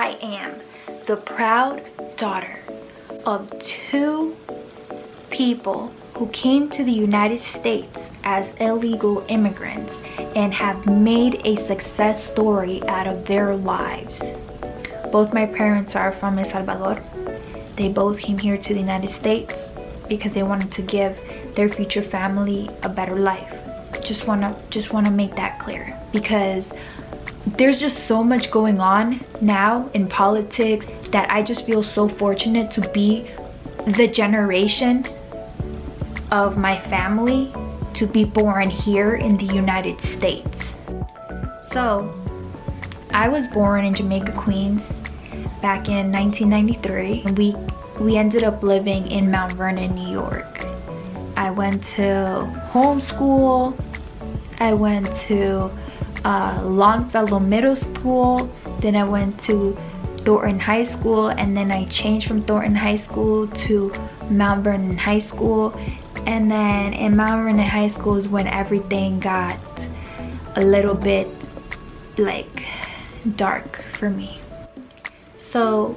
I am the proud daughter of two people who came to the United States as illegal immigrants and have made a success story out of their lives. Both my parents are from El Salvador. They both came here to the United States because they wanted to give their future family a better life. Just wanna make that clear, because there's just so much going on now in politics that I just feel so fortunate to be the generation of my family to be born here in the United States. So I was born in Jamaica, Queens back in 1993, and we ended up living in Mount Vernon, New York. I went to homeschool. I went to Longfellow Middle School. Then I went to Thornton High School, and then I changed from Thornton High School to Mount Vernon High School. And then in Mount Vernon High School is when everything got a little bit like dark for me. So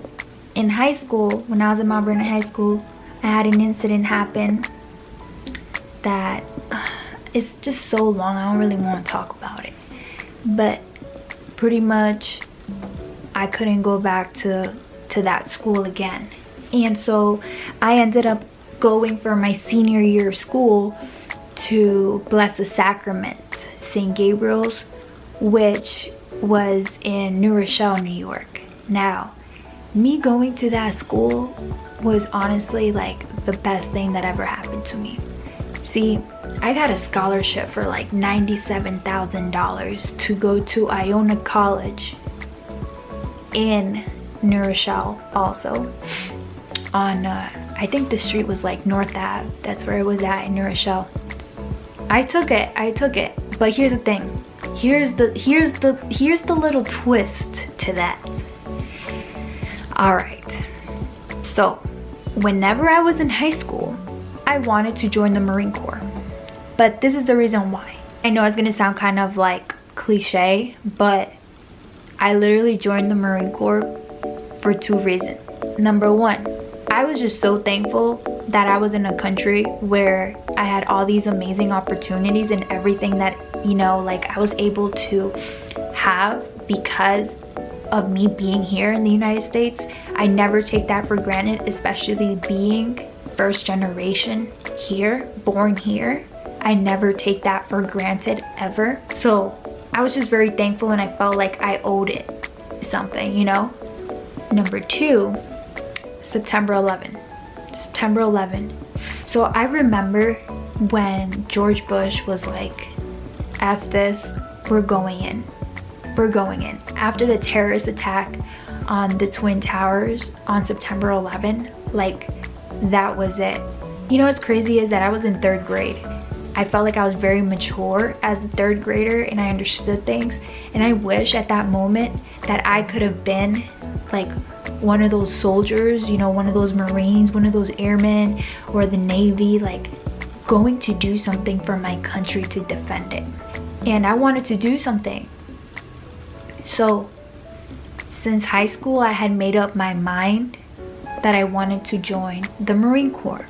in high school, when I was in Mount Vernon High School, I had an incident happen that it's just so long, I don't really want to talk about it. But pretty much I couldn't go back to that school again. And so I ended up going for my senior year of school to Blessed Sacrament, St. Gabriel's, which was in New Rochelle, New York. Now, me going to that school was honestly like the best thing that ever happened to me. See, I got a scholarship for like $97,000 to go to Iona College in New Rochelle also. On I think the street was like North Ave. That's where it was at in New Rochelle. I took it, but here's the thing. Here's the little twist to that. Alright, so whenever I was in high school, I wanted to join the Marine Corps. But this is the reason why. I know it's gonna sound kind of like cliche, but I literally joined the Marine Corps for two reasons. Number one, I was just so thankful that I was in a country where I had all these amazing opportunities and everything that, you know, like I was able to have because of me being here in the United States. I never take that for granted, especially being first generation here, born here. I never take that for granted ever. So I was just very thankful, and I felt like I owed it something, you know. Number two, September 11. So I remember when George Bush was like, F this, we're going in. After the terrorist attack on the Twin Towers on September 11, like that was it. You know what's crazy is that I was in third grade. I felt like I was very mature as a third grader, and I understood things. And I wish at that moment that I could have been like one of those soldiers, you know, one of those Marines, one of those airmen, or the Navy, like going to do something for my country to defend it. And I wanted to do something. So since high school, I had made up my mind that I wanted to join the Marine Corps.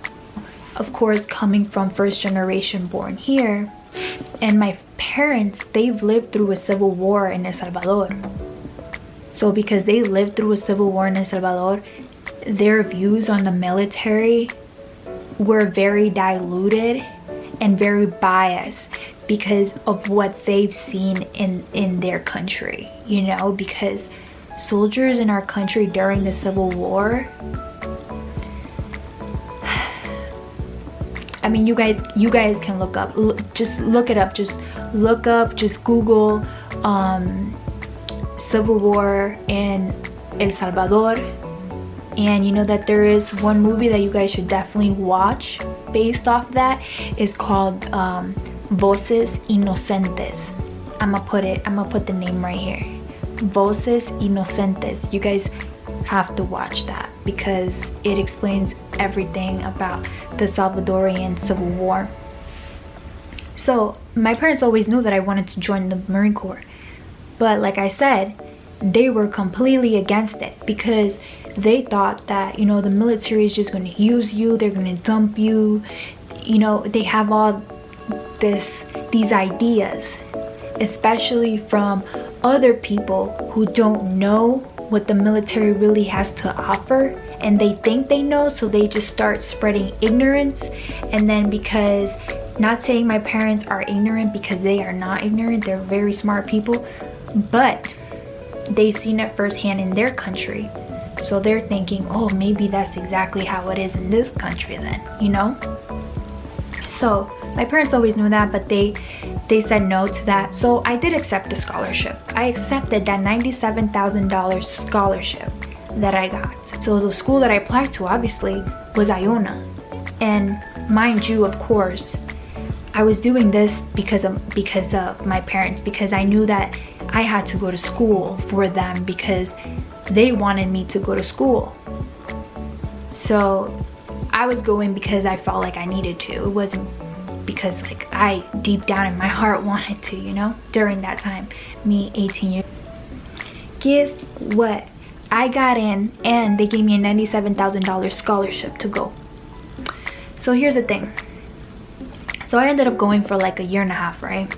Of course, coming from first generation born here, and my parents, they've lived through a civil war in El Salvador. So because they lived through a civil war in El Salvador, their views on the military were very diluted and very biased because of what they've seen in their country, you know, because soldiers in our country during the Civil War, I mean, you guys can look up, just look it up, just Google Civil War in El Salvador, and you know that there is one movie that you guys should definitely watch based off that. It's called Voces Inocentes. I'm gonna put the name right here. Voces Inocentes. You guys have to watch that because it explains everything about the Salvadorian Civil War. So my parents always knew that I wanted to join the Marine Corps, but like I said, they were completely against it because they thought that, you know, the military is just going to use you, they're going to dump you, you know. They have all these ideas, especially from other people who don't know what the military really has to offer, and they think they know, so they just start spreading ignorance. And then, because, not saying my parents are ignorant, because they are not ignorant, they're very smart people, but they've seen it firsthand in their country, so they're thinking, oh, maybe that's exactly how it is in this country then, you know. So my parents always knew that, but they said no to that. So I did accept the scholarship. I accepted that $97,000 scholarship that I got. So the school that I applied to obviously was Iona, and mind you, of course, I was doing this because of my parents, because I knew that I had to go to school for them, because they wanted me to go to school. So I was going because I felt like I needed to. It wasn't because like I deep down in my heart wanted to, you know, during that time, me 18 years. Guess what? I got in and they gave me a $97,000 scholarship to go. So here's the thing. So I ended up going for like a year and a half, right?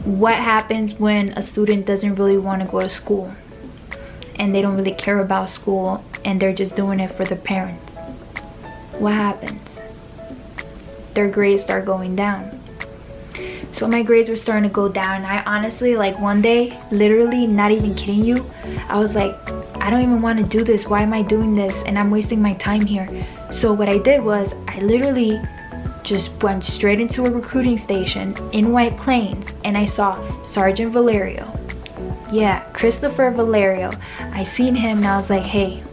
What happens when a student doesn't really want to go to school and they don't really care about school and they're just doing it for their parents? What happens? Their grades start going down. So my grades were starting to go down. I honestly, like, one day, literally, not even kidding you, I was like, I don't even want to do this. Why am I doing this? And I'm wasting my time here. So what I did was, I literally just went straight into a recruiting station in White Plains, and I saw Sergeant Valerio. Yeah, Christopher Valerio. I seen him and I was like, hey,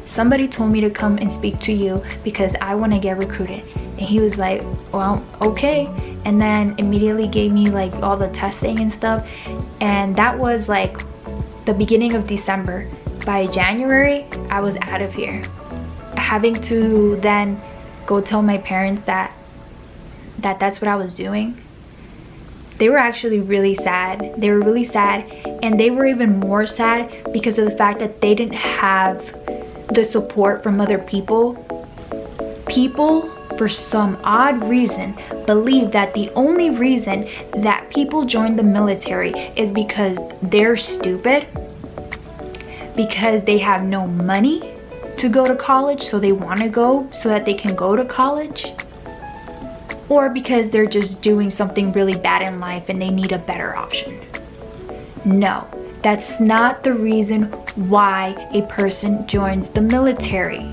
somebody told me to come and speak to you because I want to get recruited. And he was like, well, okay. And then immediately gave me like all the testing and stuff. And that was like the beginning of December. By January, I was out of here. Having to then go tell my parents that that's what I was doing. They were actually really sad. They were really sad, and they were even more sad because of the fact that they didn't have the support from other people. People, for some odd reason, believe that the only reason that people join the military is because they're stupid, because they have no money to go to college, so they want to go so that they can go to college, or because they're just doing something really bad in life and they need a better option. No, that's not the reason why a person joins the military.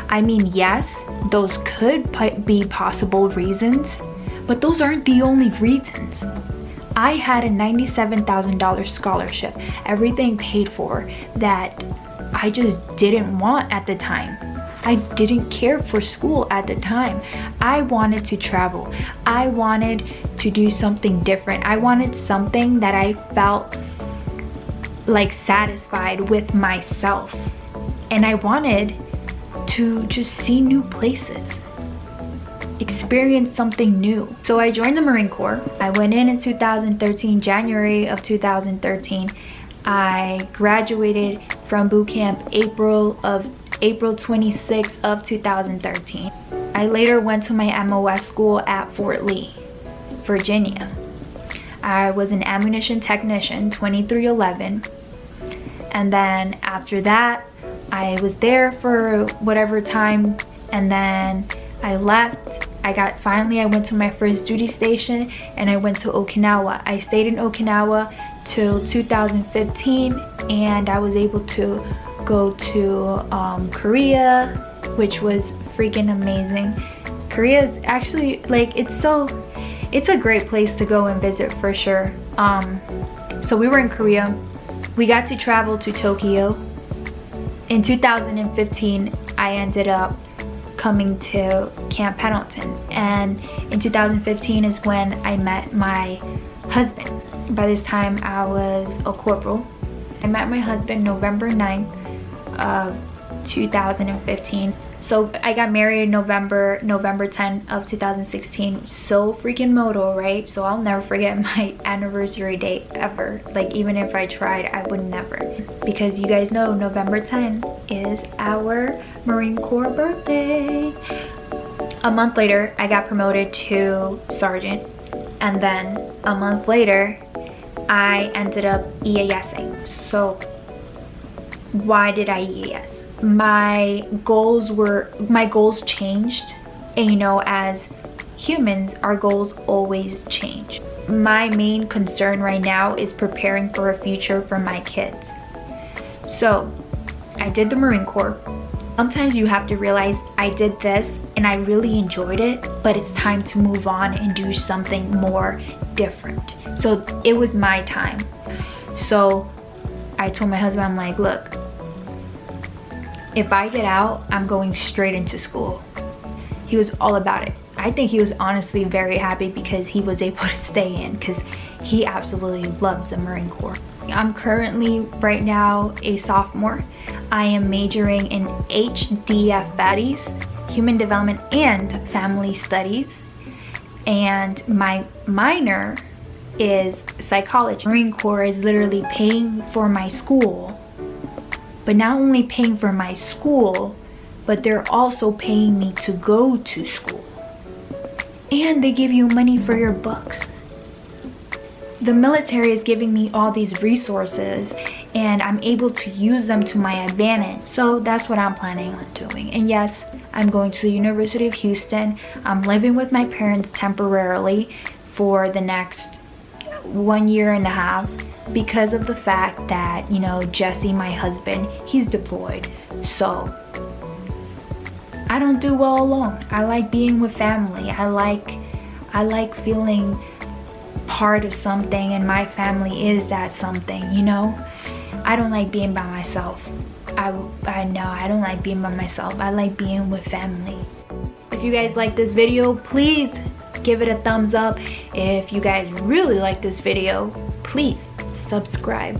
I mean, yes, those could be possible reasons, but those aren't the only reasons. I had a $97,000 scholarship, everything paid for, that I just didn't want at the time. I didn't care for school at the time. I wanted to travel. I wanted to do something different. I wanted something that I felt like satisfied with myself. And I wanted to just see new places, experience something new. So I joined the Marine Corps. I went in 2013, January of 2013. I graduated from boot camp April 26th of 2013. I later went to my MOS school at Fort Lee, Virginia. I was an ammunition technician, 2311. And then after that, I was there for whatever time, and then I left. I went to my first duty station, and I went to Okinawa. I stayed in Okinawa till 2015, and I was able to go to Korea, which was freaking amazing. Korea is actually, like, it's a great place to go and visit for sure. So we were in Korea. We got to travel to Tokyo. In 2015, I ended up coming to Camp Pendleton, and in 2015 is when I met my husband. By this time, I was a corporal. I met my husband November 9th of 2015. So I got married November 10th of 2016. So freaking modal, right? So I'll never forget my anniversary date ever. Like, even if I tried, I would never. Because you guys know November 10th is our Marine Corps birthday. A month later, I got promoted to sergeant. And then a month later, I ended up EASing. So why did I EAS? My goals changed, and you know, as humans, our goals always change. My main concern right now is preparing for a future for my kids. So I did the Marine Corps. Sometimes you have to realize I did this and I really enjoyed it, but it's time to move on and do something more different. So it was my time. So I told my husband, I'm like, look, if I get out, I'm going straight into school. He was all about it. I think he was honestly very happy because he was able to stay in, because he absolutely loves the Marine Corps. I'm currently right now a sophomore. I am majoring in HDF Studies, Human Development and Family Studies. And my minor is psychology. Marine Corps is literally paying for my school. But not only paying for my school, but they're also paying me to go to school. And they give you money for your books. The military is giving me all these resources and I'm able to use them to my advantage. So that's what I'm planning on doing. And yes, I'm going to the University of Houston. I'm living with my parents temporarily for the next 1.5 years because of the fact that, you know, Jesse, my husband, he's deployed. So I don't do well alone. I like being with family. I like feeling part of something, and my family is that something, you know. I don't like being by myself. I know I don't like being by myself. I like being with family. If you guys like this video, please give it a thumbs up. If you guys really like this video, please subscribe.